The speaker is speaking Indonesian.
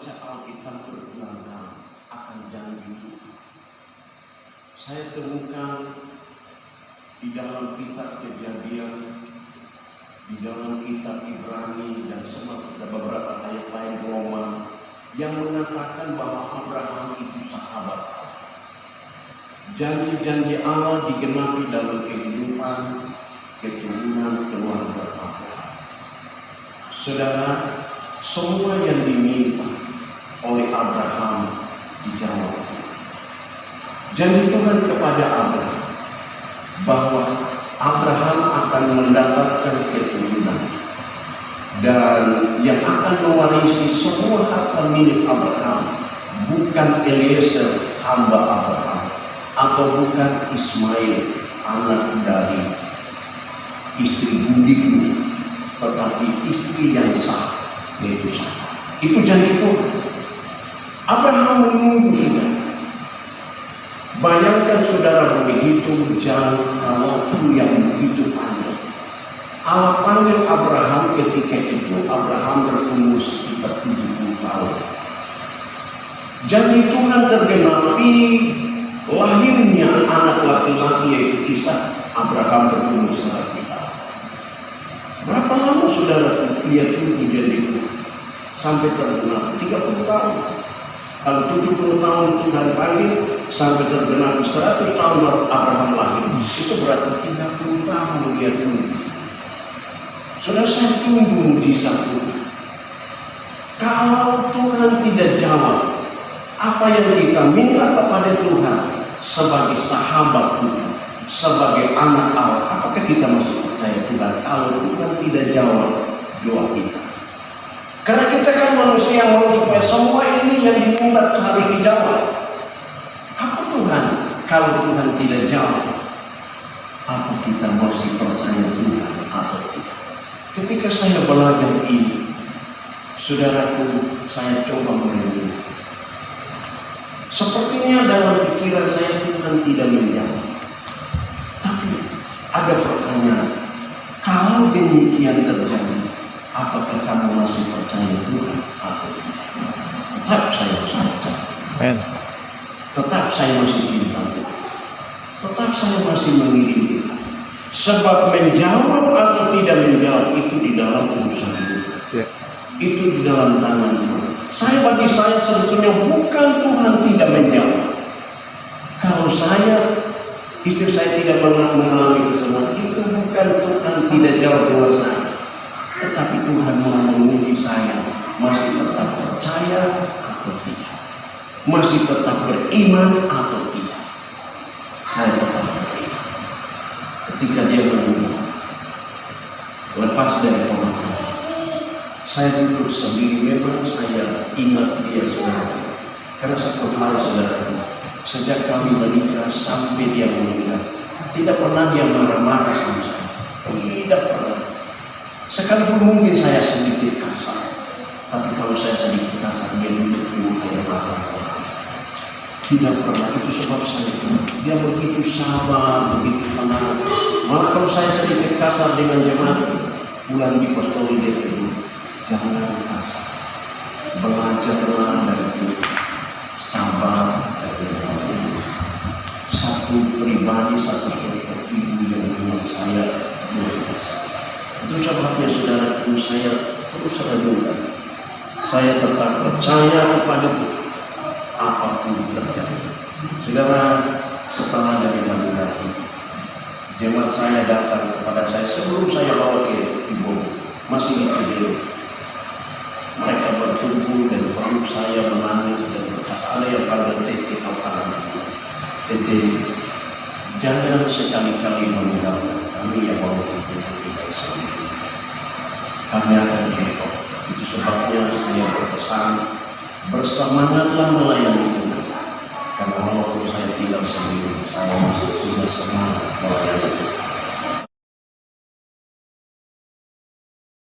membaca Alkitab berulang-ulang akan janji Tuhan. Saya temukan di dalam kitab Kejadian, di dalam kitab Ibrani, dan ada beberapa ayat lain Roma yang mengatakan bahwa Abraham itu sahabat Allah. Janji-janji Allah digenapi dalam kehidupan keturunan keluarga Abraham. Saudara, semua yang diminta oleh Abraham dijawab. Janji Tuhan kepada Abraham bahwa Abraham akan mendapatkan keturunan dan yang akan mewarisi semua harta milik Abraham bukan Eliezer hamba Abraham atau bukan Ismail anak dari istri bundiknya, tetapi istri yang sah, yaitu Sarah. Itu janji Tuhan. Abraham menunggu sudah. Bayangkan saudara menghitung jangka waktu yang begitu panjang. Allah panggil Abraham ketika itu Abraham berumur sekitar 70 tahun. Janji Tuhan tergenapi lahirnya anak laki-laki yaitu Ishak. Abraham berumur 100 tahun. Berapa lama saudara lihat itu janji Tuhan? Sampai tergenap 30 tahun. Kalau 70 tahun Tuhan panggil sampai tergenap 100 tahun baru Abraham lahir. Itu berarti 30 tahun dia tunggu. Saudara, saya tunggu mujizat Tuhan. Kalau Tuhan tidak jawab apa yang kita minta kepada Tuhan sebagai sahabat Tuhan, sebagai anak Allah, apakah kita masih percaya Tuhan kalau Tuhan tidak jawab doa kita? Karena kita kan manusia mau supaya semua ini yang diminta harus dijawab. Apa Tuhan kalau Tuhan tidak jawab? Apa kita masih percaya Tuhan atau tidak? Ketika saya belajar ini, saudaraku, saya coba merenung. Sepertinya dalam pikiran saya Tuhan tidak menjawab. Tapi ada pertanyaan, kalau demikian terjadi, apakah kamu masih percaya Tuhan atau tidak? Tetap saya masih percaya. Amen. Tetap saya masih cinta Tuhan. Tetap saya masih mengiring Tuhan. Sebab menjawab atau tidak menjawab itu di dalam urusan Tuhan. Itu di dalam tangan Tuhan. Bagi saya sebetulnya bukan Tuhan tidak menjawab. Kalau istri saya tidak mengalami kesenangan, itu bukan Tuhan tidak jawab doa saya. Tetapi Tuhan mau menguji saya, masih tetap percaya atau tidak, masih tetap beriman atau tidak. Saya tetap beriman. Ketika dia menunggu, lepas dari pemahaman, saya duduk sendiri. Memang saya ingat dia saudara, karena satu hal saudara, sejak kami menikah sampai dia meninggal, tidak pernah dia marah-marah sama saya. Tidak pernah. Sekalipun mungkin saya sedikit kasar, tapi kalau saya sedikit kasar, dia duduk di muka yang marah. Tidak pernah. Itu sebab saya dia begitu sabar, begitu tenang. Malah kalau saya sedikit kasar dengan jemaat, bulan di Apostoli dia itu jangan kasar. Belajarlah dari itu, sabar dari itu. Satu pribadi, satu sosok ibu yang memang saya luar biasa. Itu sebabnya saudara, saya terus renungkan. Saya tetap percaya kepada Tuhan apapun terjadi. Saudara, setelah dari Madinah, jemaat saya datang kepada saya sebelum saya bawa ke ibu, masih di video. Mereka berkumpul dan peluk saya, menangis dan berkata, ada yang pada detik Tete, jangan sekali-kali meninggalkan kami yang bawa kita Islam. Kami akan ikut. Itu sebabnya saya berpesan, bersemangatlah melayani Tuhan. Karena walaupun saya tinggal sendiri, saya masih punya semangat melayani Tuhan.